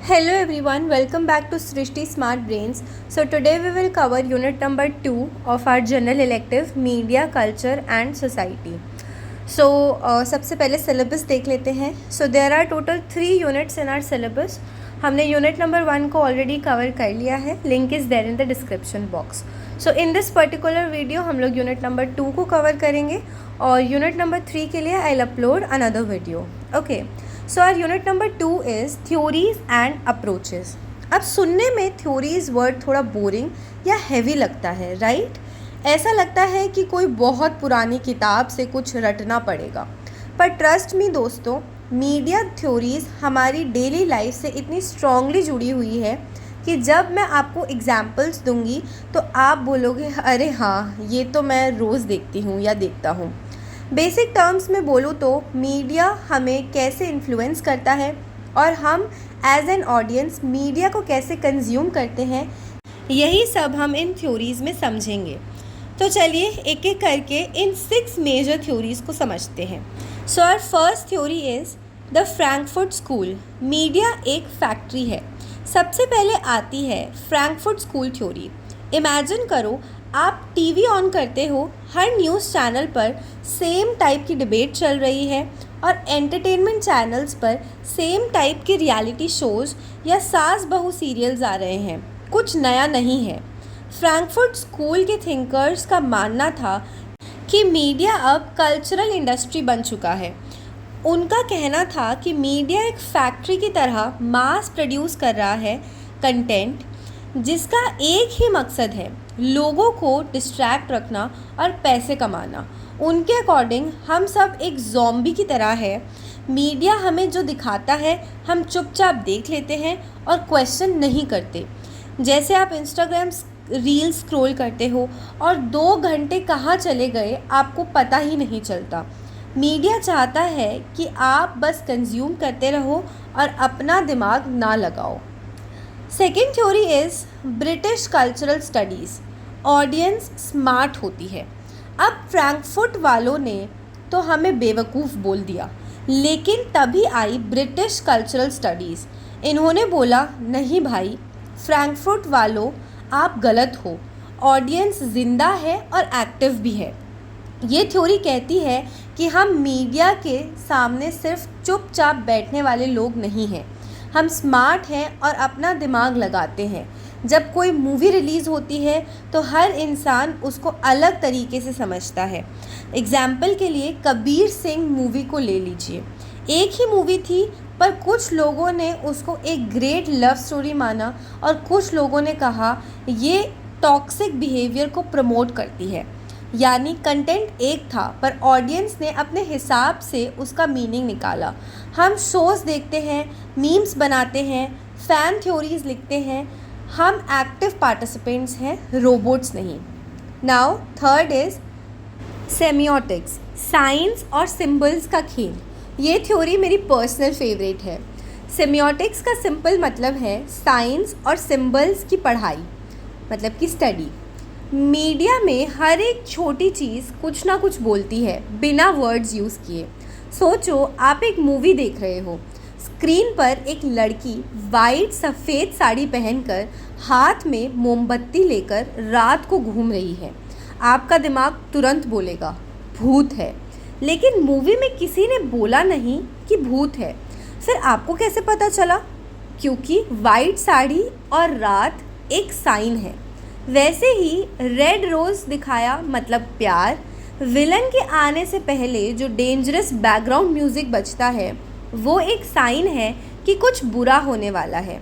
Hello everyone, welcome back to Srishti Smart Brains. So today we will cover unit number 2 of our general elective Media, Culture and Society. So सबसे पहले syllabus देख लेते हैं. So there are total 3 units in our syllabus. हमने unit number 1 को already cover कर लिया है. Link is there in the description box. So in this particular video हम लोग unit number 2 को cover करेंगे और unit number 3 के लिए I'll upload another video. Okay. So our unit number 2 is theories and approaches. अब सुनने में थ्योरीज वर्ड थोड़ा बोरिंग या हैवी लगता है, राइट? ऐसा लगता है कि कोई बहुत पुरानी किताब से कुछ रटना पड़ेगा. पर ट्रस्ट मी दोस्तों, मीडिया थ्योरीज हमारी डेली लाइफ से इतनी स्ट्रांगली जुड़ी हुई है कि जब मैं आपको एग्जाम्पल्स दूंगी तो आप बोलोगे अरे हाँ, ये तो मैं रोज़ देखती हूँ या देखता हूँ. बेसिक टर्म्स में बोलूँ तो मीडिया हमें कैसे इन्फ्लुएंस करता है और हम एज एन ऑडियंस मीडिया को कैसे कंज्यूम करते हैं, यही सब हम इन थ्योरीज़ में समझेंगे. तो चलिए एक एक करके इन 6 मेजर थ्योरीज़ को समझते हैं. So our first theory is the Frankfurt school. Media एक फैक्ट्री है. सबसे पहले आती है फ्रैंकफर्ट स्कूल थ्योरी. इमेजिन करो आप टीवी ऑन करते हो, हर न्यूज़ चैनल पर सेम टाइप की डिबेट चल रही है और एंटरटेनमेंट चैनल्स पर सेम टाइप के रियलिटी शोज़ या सास बहू सीरियल्स आ रहे हैं. कुछ नया नहीं है. फ्रैंकफर्ट स्कूल के थिंकर्स का मानना था कि मीडिया अब कल्चरल इंडस्ट्री बन चुका है. उनका कहना था कि मीडिया एक फैक्ट्री की तरह मास प्रोड्यूस कर रहा है कंटेंट जिसका एक ही मकसद है, लोगों को डिस्ट्रैक्ट रखना और पैसे कमाना. उनके अकॉर्डिंग हम सब एक ज़ॉम्बी की तरह है. मीडिया हमें जो दिखाता है हम चुपचाप देख लेते हैं और क्वेश्चन नहीं करते. जैसे आप इंस्टाग्राम रील स्क्रॉल करते हो और 2 घंटे कहाँ चले गए आपको पता ही नहीं चलता. मीडिया चाहता है कि आप बस कंज्यूम करते रहो और अपना दिमाग ना लगाओ. Second theory is British cultural studies. Audience smart होती है. अब फ्रैंकफर्ट वालों ने तो हमें बेवकूफ़ बोल दिया, लेकिन तभी आई ब्रिटिश कल्चरल स्टडीज़. इन्होंने बोला नहीं भाई, फ्रैंकफर्ट वालों आप गलत हो. ऑडियंस ज़िंदा है और एक्टिव भी है. ये थ्योरी कहती है कि हम मीडिया के सामने सिर्फ चुपचाप बैठने वाले लोग नहीं हैं. हम स्मार्ट हैं और अपना दिमाग लगाते हैं. जब कोई मूवी रिलीज़ होती है तो हर इंसान उसको अलग तरीके से समझता है. एग्जाम्पल के लिए कबीर सिंह मूवी को ले लीजिए. एक ही मूवी थी पर कुछ लोगों ने उसको एक ग्रेट लव स्टोरी माना और कुछ लोगों ने कहा ये टॉक्सिक बिहेवियर को प्रमोट करती है. यानी कंटेंट एक था पर ऑडियंस ने अपने हिसाब से उसका मीनिंग निकाला. हम शोज़ देखते हैं, मीम्स बनाते हैं, फ़ैन थ्योरीज़ लिखते हैं. हम एक्टिव पार्टिसिपेंट्स हैं, रोबोट्स नहीं. Now third is semiotics. Science और सिंबल्स का खेल. ये थ्योरी मेरी पर्सनल फेवरेट है. सेमियोटिक्स का सिंपल मतलब है साइंस और सिंबल्स की पढ़ाई, मतलब कि स्टडी. मीडिया में हर एक छोटी चीज़ कुछ ना कुछ बोलती है बिना वर्ड्स यूज़ किए. सोचो आप एक मूवी देख रहे हो. स्क्रीन पर एक लड़की वाइट सफ़ेद साड़ी पहनकर हाथ में मोमबत्ती लेकर रात को घूम रही है. आपका दिमाग तुरंत बोलेगा भूत है. लेकिन मूवी में किसी ने बोला नहीं कि भूत है. फिर आपको कैसे पता चला? क्योंकि वाइट साड़ी और रात एक साइन है. वैसे ही रेड रोज़ दिखाया मतलब प्यार. विलन के आने से पहले जो डेंजरस बैकग्राउंड म्यूज़िक बजता है वो एक साइन है कि कुछ बुरा होने वाला है.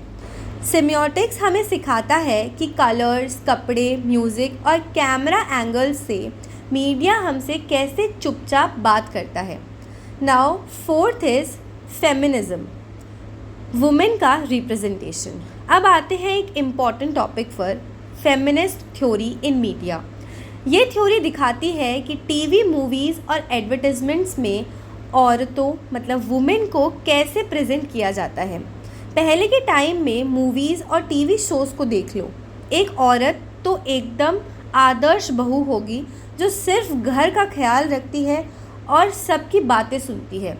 सेमियोटिक्स हमें सिखाता है कि कलर्स, कपड़े, म्यूज़िक और कैमरा एंगल्स से मीडिया हमसे कैसे चुपचाप बात करता है. Now fourth is feminism, women का रिप्रेजेंटेशन. अब आते हैं एक इम्पॉर्टेंट टॉपिक पर, फेमिनिस्ट थ्योरी इन मीडिया. ये थ्योरी दिखाती है कि टीवी, मूवीज़ और एडवर्टाइजमेंट्स में औरतों मतलब वुमेन को कैसे प्रेजेंट किया जाता है. पहले के टाइम में मूवीज़ और टीवी शोज़ को देख लो. एक औरत तो एकदम आदर्श बहू होगी जो सिर्फ घर का ख्याल रखती है और सबकी बातें सुनती है.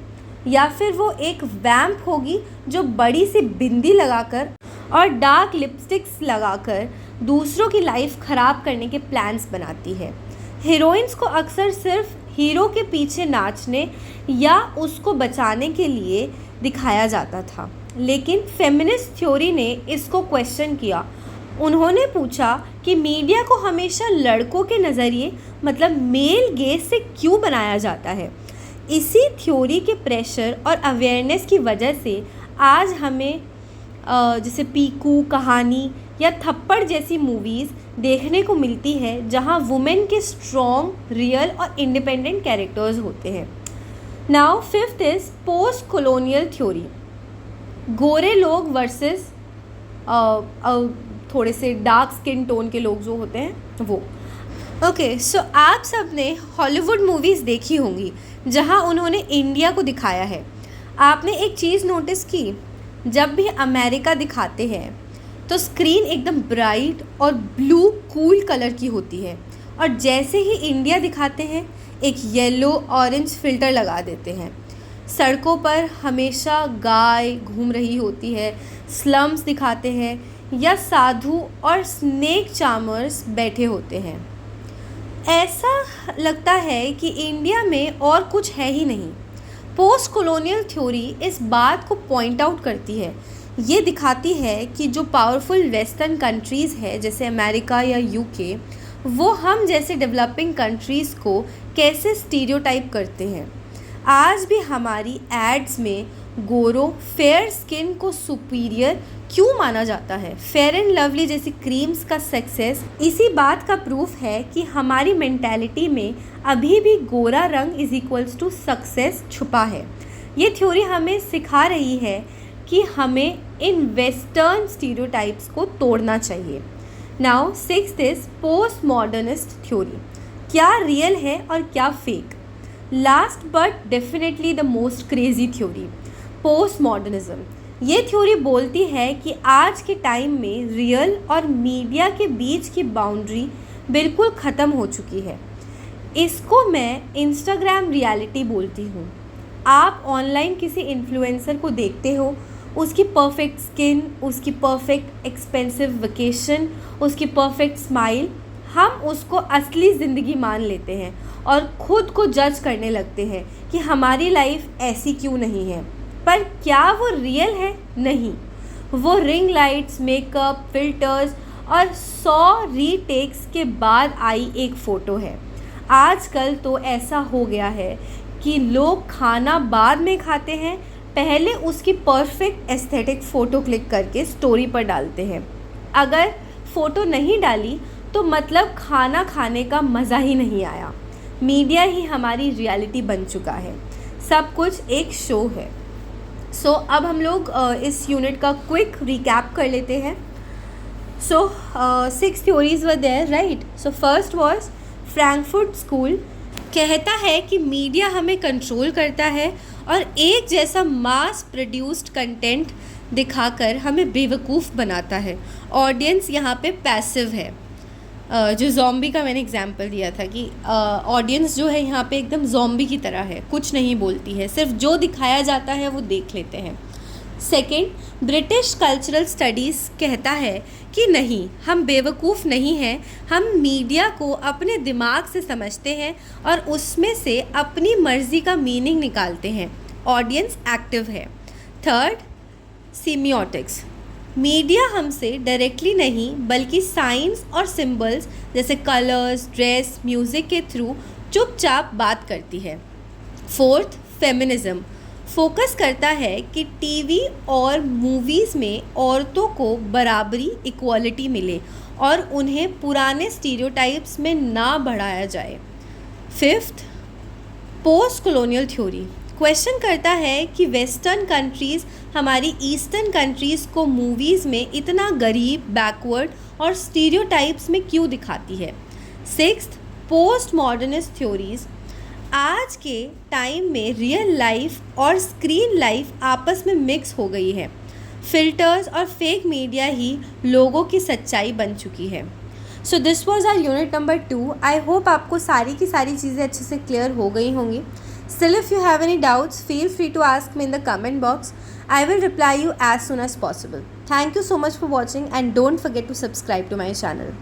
या फिर वो एक वैम्प होगी जो बड़ी सी बिंदी लगाकर और डार्क लिपस्टिक्स लगाकर दूसरों की लाइफ ख़राब करने के प्लान्स बनाती है। हीरोइंस को अक्सर सिर्फ हीरो के पीछे नाचने या उसको बचाने के लिए दिखाया जाता था, लेकिन फेमिनिस्ट थ्योरी ने इसको क्वेश्चन किया। उन्होंने पूछा कि मीडिया को हमेशा लड़कों के नज़रिए मतलब मेल गेज से क्यों बनाया जाता है। इसी थ्योरी के प्रेशर और अवेयरनेस की वजह से आज हमें जैसे पीकू कहानी या थप्पड़ जैसी मूवीज़ देखने को मिलती है जहां वुमेन के स्ट्रॉन्ग, रियल और इंडिपेंडेंट कैरेक्टर्स होते हैं। Now fifth is post colonial theory, गोरे लोग वर्सेस थोड़े से डार्क स्किन टोन के लोग जो होते हैं वो। ओके, सो आप सब ने हॉलीवुड मूवीज़ देखी होंगी जहां उन्होंने इंडिया को दिखाया है। आपने एक चीज़ नोटिस की, जब भी अमेरिका दिखाते हैं तो स्क्रीन एकदम ब्राइट और ब्लू कूल कलर की होती है, और जैसे ही इंडिया दिखाते हैं एक येलो ऑरेंज फ़िल्टर लगा देते हैं। सड़कों पर हमेशा गाय घूम रही होती है, स्लम्स दिखाते हैं या साधु और स्नेक चार्मर्स बैठे होते हैं। ऐसा लगता है कि इंडिया में और कुछ है ही नहीं। पोस्ट कॉलोनियल थ्योरी इस बात को पॉइंट आउट करती है। ये दिखाती है कि जो पावरफुल वेस्टर्न कंट्रीज़ है जैसे अमेरिका या यूके, वो हम जैसे डेवलपिंग कंट्रीज़ को कैसे स्टीरियोटाइप करते हैं। आज भी हमारी एड्स में गोरों फेयर स्किन को सुपीरियर क्यों माना जाता है। फेयर एंड लवली जैसी क्रीम्स का सक्सेस इसी बात का प्रूफ है कि हमारी मेंटालिटी में अभी भी गोरा रंग इज इक्वल्स टू सक्सेस छुपा है। ये थ्योरी हमें सिखा रही है कि हमें इन वेस्टर्न स्टीरियोटाइप्स को तोड़ना चाहिए। Now sixth is post modernist theory, क्या रियल है और क्या fake. Last but definitely the most crazy theory, post modernism. ये थ्योरी बोलती है कि आज के टाइम में रियल और मीडिया के बीच की बाउंड्री बिल्कुल ख़त्म हो चुकी है। इसको मैं इंस्टाग्राम रियलिटी बोलती हूँ। आप ऑनलाइन किसी इन्फ्लुएंसर को देखते हो, उसकी परफेक्ट स्किन, उसकी परफेक्ट एक्सपेंसिव वेकेशन, उसकी परफेक्ट स्माइल, हम उसको असली ज़िंदगी मान लेते हैं और ख़ुद को जज करने लगते हैं कि हमारी लाइफ ऐसी क्यों नहीं है। पर क्या वो रियल है? नहीं, वो रिंग लाइट्स, मेकअप, फिल्टर्स और 100 रीटेक्स के बाद आई एक फ़ोटो है। आजकल तो ऐसा हो गया है कि लोग खाना बाद में खाते हैं, पहले उसकी परफेक्ट एस्थेटिक फ़ोटो क्लिक करके स्टोरी पर डालते हैं। अगर फ़ोटो नहीं डाली तो मतलब खाना खाने का मज़ा ही नहीं आया। मीडिया ही हमारी रियलिटी बन चुका है, सब कुछ एक शो है। सो अब हम लोग इस यूनिट का क्विक रिकैप कर लेते हैं। So 6 theories were there, right. So first was Frankfurt school कहता है कि मीडिया हमें कंट्रोल करता है और एक जैसा मास प्रोड्यूस्ड कंटेंट दिखाकर हमें बेवकूफ़ बनाता है। ऑडियंस यहाँ पे पैसिव है। जो ज़ॉम्बी का मैंने एग्जांपल दिया था कि ऑडियंस जो है यहाँ पे एकदम ज़ॉम्बी की तरह है, कुछ नहीं बोलती है, सिर्फ जो दिखाया जाता है वो देख लेते हैं। सेकंड, ब्रिटिश कल्चरल स्टडीज़ कहता है कि नहीं, हम बेवकूफ़ नहीं हैं, हम मीडिया को अपने दिमाग से समझते हैं और उसमें से अपनी मर्ज़ी का मीनिंग निकालते हैं। ऑडियंस एक्टिव है। थर्ड, सीमियोटिक्स, मीडिया हमसे डायरेक्टली नहीं बल्कि साइंस और सिंबल्स जैसे कलर्स, ड्रेस, म्यूज़िक के थ्रू चुपचाप बात करती है। फोर्थ, फेमिनिज़म फोकस करता है कि टीवी और मूवीज़ में औरतों को बराबरी, इक्वालिटी मिले और उन्हें पुराने स्टीरियोटाइप्स में ना बढ़ाया जाए। Fifth, post colonial theory question करता है कि वेस्टर्न कंट्रीज़ हमारी ईस्टर्न कंट्रीज़ को मूवीज़ में इतना गरीब, बैकवर्ड और स्टीरियोटाइप्स में क्यों दिखाती है। सिक्स्थ, पोस्ट मॉडर्निस्ट थ्योरीज़ आज के टाइम में रियल लाइफ और स्क्रीन लाइफ आपस में मिक्स हो गई है। फिल्टर्स और फेक मीडिया ही लोगों की सच्चाई बन चुकी है। So this was our unit number 2। I hope आपको सारी की सारी चीज़ें अच्छे से क्लियर हो गई होंगी। Still, if you have any doubts, feel free to ask me in the comment box. I will reply you as soon as possible. Thank you so much for watching and don't forget to subscribe to my channel.